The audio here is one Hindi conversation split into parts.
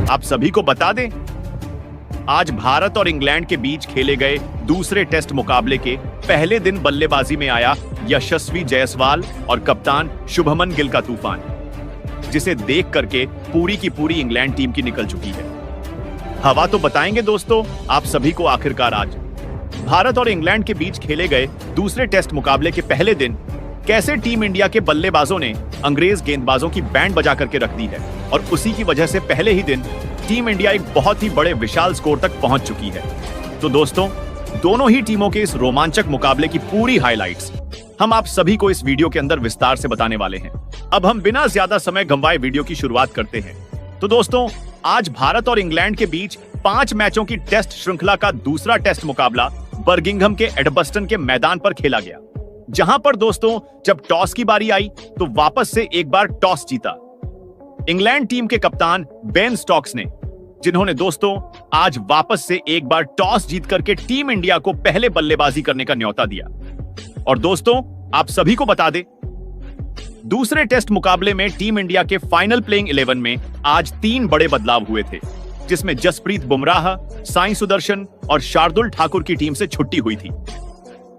आप सभी को बता दें, आज भारत और इंग्लैंड के बीच खेले गए दूसरे टेस्ट मुकाबले के पहले दिन बल्लेबाजी में आया यशस्वी जायसवाल और कप्तान शुभमन गिल का तूफान, जिसे देख करके पूरी की पूरी इंग्लैंड टीम की निकल चुकी है हवा। तो बताएंगे दोस्तों आप सभी को, आखिरकार आज भारत और इंग्लैंड के बीच खेले गए दूसरे टेस्ट मुकाबले के पहले दिन कैसे टीम इंडिया के बल्लेबाजों ने अंग्रेज गेंदबाजों की बैंड बजा करके रख दी है, और उसी की वजह से पहले ही दिन टीम इंडिया एक बहुत ही बड़े विशाल स्कोर तक पहुंच चुकी है। तो दोस्तों, दोनों ही टीमों के इस रोमांचक मुकाबले की पूरी हाइलाइट्स हम आप सभी को इस वीडियो के अंदर विस्तार से बताने वाले हैं। अब हम बिना ज्यादा समय गंवाए वीडियो की शुरुआत करते हैं। तो दोस्तों, आज भारत और इंग्लैंड के बीच 5 मैचों की टेस्ट श्रृंखला का दूसरा टेस्ट मुकाबला बर्मिंघम के एडबस्टन के मैदान पर खेला गया, जहां पर दोस्तों जब टॉस की बारी आई तो वापस से एक बार टॉस जीता इंग्लैंड टीम के कप्तान बेन स्टोक्स ने, जिन्होंने दोस्तों आज वापस से एक बार टॉस जीत करके टीम इंडिया को पहले बल्लेबाजी करने का न्योता दिया। और दोस्तों आप सभी को बता दें, दूसरे टेस्ट मुकाबले में टीम इंडिया के फाइनल प्लेइंग 11 में आज 3 बड़े बदलाव हुए थे, जिसमें जसप्रीत बुमराह, साई सुदर्शन और शार्दुल ठाकुर की टीम से छुट्टी हुई थी।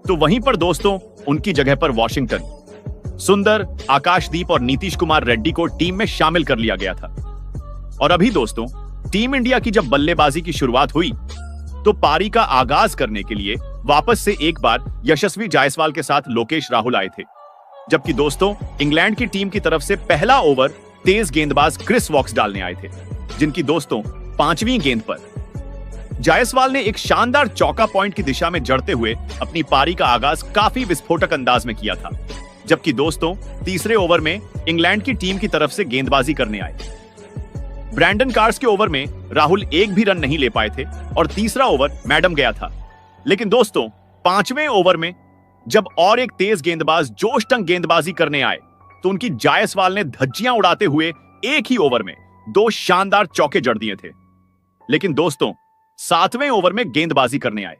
तो वहीं पर दोस्तों उनकी जगह पर वॉशिंगटन, सुंदर, आकाशदीप और नीतीश कुमार रेड्डी को टीम में शामिल कर लिया गया था। और अभी दोस्तों टीम इंडिया की जब बल्लेबाजी की शुरुआत हुई तो पारी का आगाज करने के लिए वापस से एक बार यशस्वी जायसवाल के साथ लोकेश राहुल आए थे, जबकि दोस्तों इंग्लैंड की टीम की तरफ से पहला ओवर तेज गेंदबाज क्रिस वॉक्स डालने आए थे, जिनकी दोस्तों 5वीं गेंद पर जायसवाल ने एक शानदार चौका पॉइंट की दिशा में जड़ते हुए अपनी पारी का आगाज काफी विस्फोटक अंदाज में किया था। जबकि दोस्तों तीसरे ओवर में इंग्लैंड की टीम की तरफ से गेंदबाजी करने आए ब्रैंडन कार्स के ओवर में राहुल एक भी रन नहीं ले पाए थे और तीसरा ओवर मैडम गया था। लेकिन दोस्तों 5वें ओवर में जब और एक तेज गेंदबाज जोश टंग गेंदबाजी करने आए तो उनकी जायसवाल ने धज्जियां उड़ाते हुए एक ही ओवर में 2 शानदार चौके जड़ दिए थे। लेकिन दोस्तों 7वें ओवर में गेंदबाजी करने आए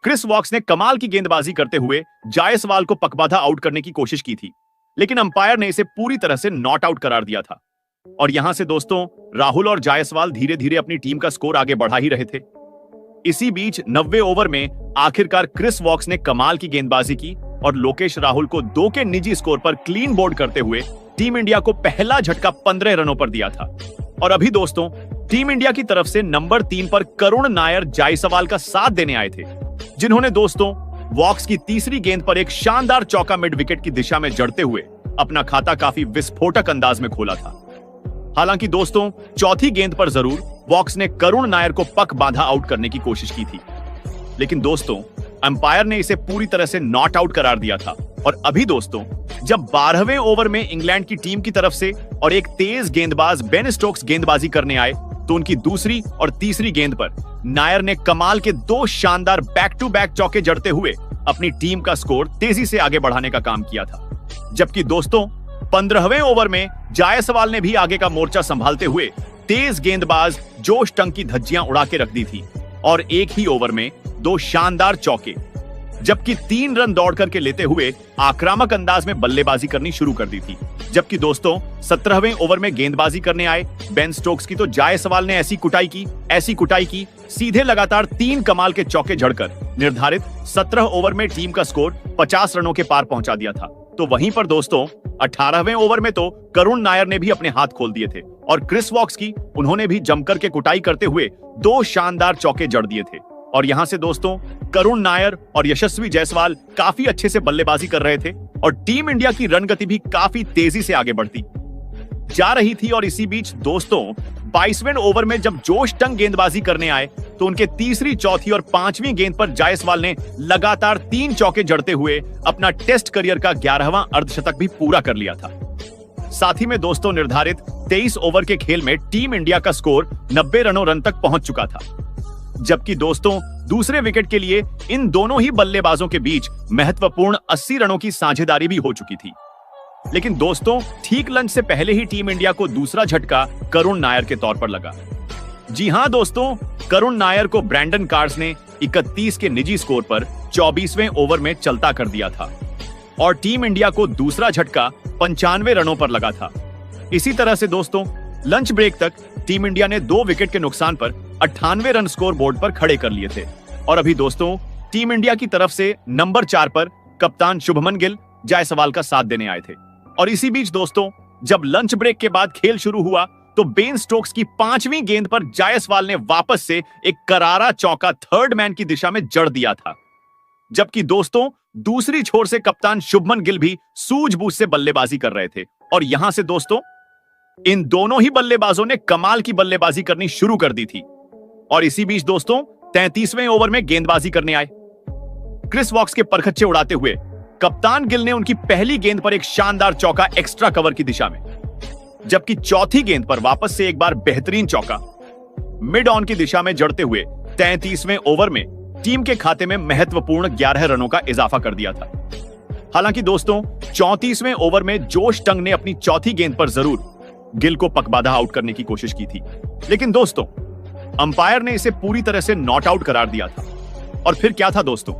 क्रिस वॉक्स ने कमाल की गेंदबाजी करते हुए जायसवाल को पकबाधा आउट करने की कोशिश की थी, लेकिन अंपायर ने इसे पूरी तरह से नॉट आउट करार दिया था। और यहां से दोस्तों राहुल और जायसवाल धीरे धीरे अपनी टीम का स्कोर आगे बढ़ा ही रहे थे। इसी बीच 90वें ओवर में आखिरकार क्रिस वॉक्स ने कमाल की गेंदबाजी की और लोकेश राहुल को 2 के निजी स्कोर पर क्लीन बोल्ड करते हुए टीम इंडिया को पहला झटका 15 रनों पर दिया था। और अभी दोस्तों टीम इंडिया की तरफ से नंबर 3 पर करुण नायर जायसवाल का साथ देने आए थे, जिन्होंने दोस्तों वॉक्स की तीसरी गेंद पर एक शानदार चौका मिड विकेट की दिशा में जड़ते हुए अपना खाता काफी विस्फोटक अंदाज में खोला था। हालांकि दोस्तों चौथी गेंद पर जरूर वॉक्स ने करुण नायर को पक बांधा आउट करने की कोशिश की थी, लेकिन दोस्तों अंपायर ने इसे पूरी तरह से नॉट आउट करार दिया था। और अभी दोस्तों जब 12वें ओवर में इंग्लैंड की टीम की तरफ से और एक तेज गेंदबाज बेन स्टोक्स गेंदबाजी करने आए तो उनकी दूसरी और तीसरी गेंद पर नायर ने कमाल के 2 शानदार बैक टू बैक चौके जड़ते हुए अपनी टीम का स्कोर तेजी से आगे बढ़ाने का काम किया था। जबकि दोस्तों 15वें ओवर में जायसवाल ने भी आगे का मोर्चा संभालते हुए तेज गेंदबाज जोश टंग की धज्जियां उड़ा के रख दी थी और एक ही ओवर में 2 शानदार चौके, जबकि 3 रन दौड़ करके लेते हुए आक्रामक अंदाज में बल्लेबाजी करनी शुरू कर दी थी। जबकि दोस्तों 17वें ओवर में गेंदबाजी करने आए बेन स्टोक्स की तो जायसवाल ने ऐसी कुटाई की सीधे लगातार 3 कमाल के चौके जड़कर निर्धारित 17 ओवर में टीम का स्कोर 50 रनों के पार पहुंचा दिया था। तो वहीं पर दोस्तों 18वें ओवर में तो करुण नायर ने भी अपने हाथ खोल दिए थे और क्रिस वॉक्स की उन्होंने भी जमकर के कुटाई करते हुए 2 शानदार चौके जड़ दिए थे। और यहां से दोस्तों करुण नायर और यशस्वी जायसवाल काफी अच्छे से बल्लेबाजी कर रहे थे और टीम इंडिया की रन गति भी काफी तेजी से आगे बढ़ती जा रही थी। और इसी बीच दोस्तों 22वें ओवर में जब जोश टंग गेंदबाजी करने आए तो उनके तीसरी, चौथी और 5वीं गेंद पर जायसवाल ने लगातार 3 चौके जड़ते हुए अपना टेस्ट करियर का 11वां अर्धशतक भी पूरा कर लिया था। साथ ही में दोस्तों निर्धारित 23 ओवर के खेल में टीम इंडिया का स्कोर 90 रन तक पहुंच चुका था। जबकि दोस्तों दूसरे विकेट के लिए इन दोनों ही बल्लेबाजों के बीच महत्वपूर्ण 80 रनों की साझेदारी भी हो चुकी थी। लेकिन दोस्तों ठीक लंच से पहले ही टीम इंडिया को दूसरा झटका करुण नायर के तौर पर लगा। जी हां दोस्तों, करुण नायर को ब्रैंडन कार्स ने 31 के निजी स्कोर पर 24वें ओवर में चलता कर दिया था और टीम इंडिया को दूसरा झटका 95 रनों पर लगा था। इसी तरह से दोस्तों लंच ब्रेक तक टीम इंडिया ने 2 विकेट के नुकसान पर 98 रन स्कोर बोर्ड पर खड़े कर लिए थे। और अभी दोस्तों टीम इंडिया की तरफ से नंबर 4 पर कप्तान शुभमन गिल जायसवाल का साथ देने आए थे। और इसी बीच दोस्तों जब लंच ब्रेक के बाद खेल शुरू हुआ तो बेन स्टोक्स की 5वीं गेंद पर जायसवाल ने वापस से एक करारा चौका थर्ड मैन की दिशा में जड़ दिया था। जबकि दोस्तों दूसरी छोर से कप्तान शुभमन गिल भी सूझबूझ से बल्लेबाजी कर रहे थे। और यहां से दोस्तों इन दोनों ही बल्लेबाजों ने कमाल की बल्लेबाजी करनी शुरू कर दी थी। और इसी बीच दोस्तों 33वें ओवर में गेंदबाजी करने आए क्रिस वॉक्स के परखच्चे उड़ाते हुए कप्तान गिल ने उनकी पहली गेंद पर एक शानदार चौका एक्स्ट्रा कवर की दिशा में, जबकि चौथी गेंद पर वापस से एक बार बेहतरीन चौका मिड ऑन की दिशा में जड़ते हुए 33वें ओवर में टीम के खाते में महत्वपूर्ण 11 रनों का इजाफा कर दिया था। हालांकि दोस्तों 34वें ओवर में जोश टंग ने अपनी चौथी गेंद पर जरूर गिल को पकबाधा आउट करने की कोशिश की थी, लेकिन दोस्तों अंपायर ने इसे पूरी तरह से नॉट आउट करार दिया था। और फिर क्या था दोस्तों,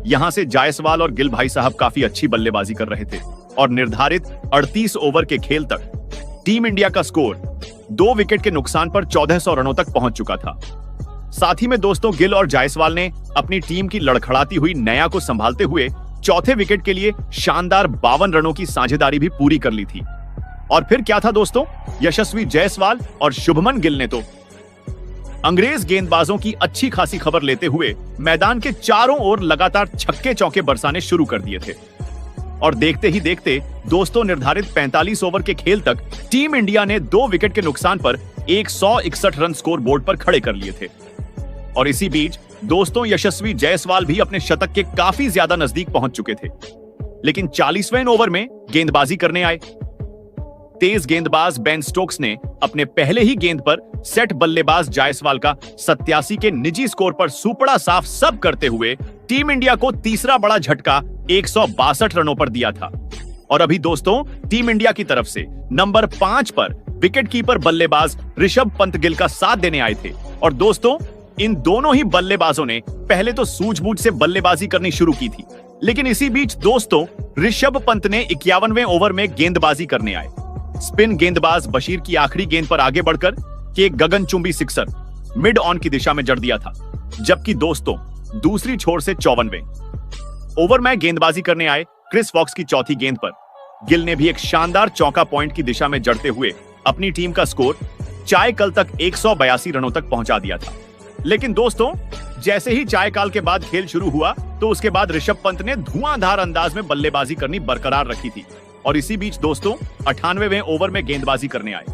यहां से जायसवाल और गिल भाई साहब काफी अच्छी बल्लेबाजी कर रहे थे और निर्धारित 38 ओवर के खेल तक टीम इंडिया का स्कोर 2 विकेट के नुकसान पर 1400 रनों तक पहुंच चुका था। साथ ही में दोस्तों गिल और जायसवाल ने अपनी टीम की लड़खड़ाती हुई नया को संभालते हुए चौथे विकेट के लिए शानदार 52 रनों की साझेदारी भी पूरी कर ली थी। और फिर क्या था दोस्तों, यशस्वी जायसवाल और शुभमन गिल ने तो अंग्रेज गेंदबाजों की अच्छी खासी खबर लेते हुए मैदान के चारों ओर लगातार छक्के चौके बरसाने शुरू कर दिए थे। और देखते ही देखते दोस्तों निर्धारित 45 ओवर के खेल तक टीम इंडिया ने 2 विकेट के नुकसान पर 161 रन स्कोर बोर्ड पर खड़े कर लिए थे। और इसी बीच दोस्तों यशस्वी जायसवाल भी अपने शतक के काफी ज्यादा नजदीक पहुंच चुके थे, लेकिन 40वें ओवर में गेंदबाजी करने आए तेज गेंदबाज बेन स्टोक्स ने अपने पहले ही गेंद पर सेट बल्लेबाज जायसवाल का 87 के निजी स्कोर पर सुपड़ा साफ सब करते हुए टीम इंडिया को तीसरा बड़ा झटका 162 रनों पर दिया था। और अभी दोस्तों टीम इंडिया की तरफ से नंबर 5 पर विकेटकीपर बल्लेबाज ऋषभ पंत गिल का साथ देने आए थे। और दोस्तों इन दोनों ही बल्लेबाजों ने पहले तो सूझबूझ से बल्लेबाजी करनी शुरू की थी, लेकिन इसी बीच दोस्तों ऋषभ पंत ने 51वें ओवर में गेंदबाजी करने आए स्पिन गेंदबाज बशीर की आखिरी गेंद पर आगे बढ़कर के एक गगनचुंबी सिक्सर मिड ऑन की दिशा में जड़ दिया था। जबकि दोस्तों दूसरी छोर से 54वें ओवर में गेंदबाजी करने आए क्रिस वॉक्स की चौथी गेंद पर गिल ने भी एक शानदार चौका पॉइंट की दिशा में जड़ते हुए अपनी टीम का स्कोर चाय कल तक 182 रनों तक पहुंचा दिया था। लेकिन दोस्तों जैसे ही चाय काल के बाद खेल शुरू हुआ तो उसके बाद ऋषभ पंत ने धुआंधार अंदाज में बल्लेबाजी करनी बरकरार रखी थी। और इसी बीच दोस्तों 98वें ओवर में गेंदबाजी करने आए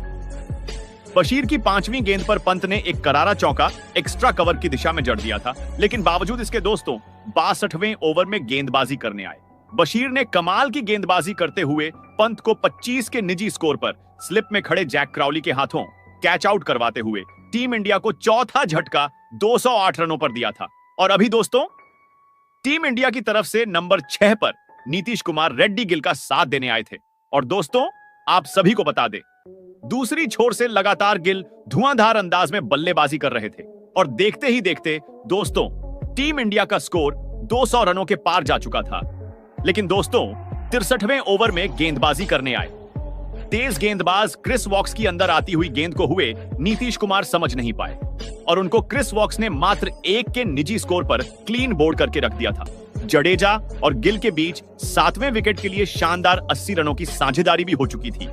बशीर की 5वीं गेंद पर पंत ने एक करारा चौका एक्स्ट्रा कवर की दिशा में जड़ दिया था, लेकिन बावजूद इसके दोस्तों 62वें ओवर में गेंदबाजी करने आए बशीर ने कमाल की गेंदबाजी करते हुए पंत को 25 के निजी स्कोर पर स्लिप में खड़े जैक क्राउली के हाथों कैच आउट करवाते हुए टीम इंडिया को चौथा झटका 208 रनों पर दिया था। और अभी दोस्तों टीम इंडिया की तरफ से नंबर 6 पर नीतीश कुमार रेड्डी गिल का साथ देने आए थे। और दोस्तों आप सभी को बता दें दूसरी छोर से लगातार गिल धुआंधार अंदाज में बल्लेबाजी कर रहे थे। और देखते ही देखते दोस्तों टीम इंडिया का स्कोर 200 रनों के पार जा चुका था। लेकिन दोस्तों 63वें ओवर में गेंदबाजी करने आए तेज गेंदबाज क्रिस वॉक्स की अंदर आती हुई गेंद को हुए नीतीश कुमार समझ नहीं पाए और उनको क्रिस वॉक्स ने मात्र 1 के निजी स्कोर पर क्लीन बोल्ड करके रख दिया था। जडेजा और गिल के बीच 7वें विकेट के लिए शानदार 80 रनों की साझेदारी भी हो चुकी थी।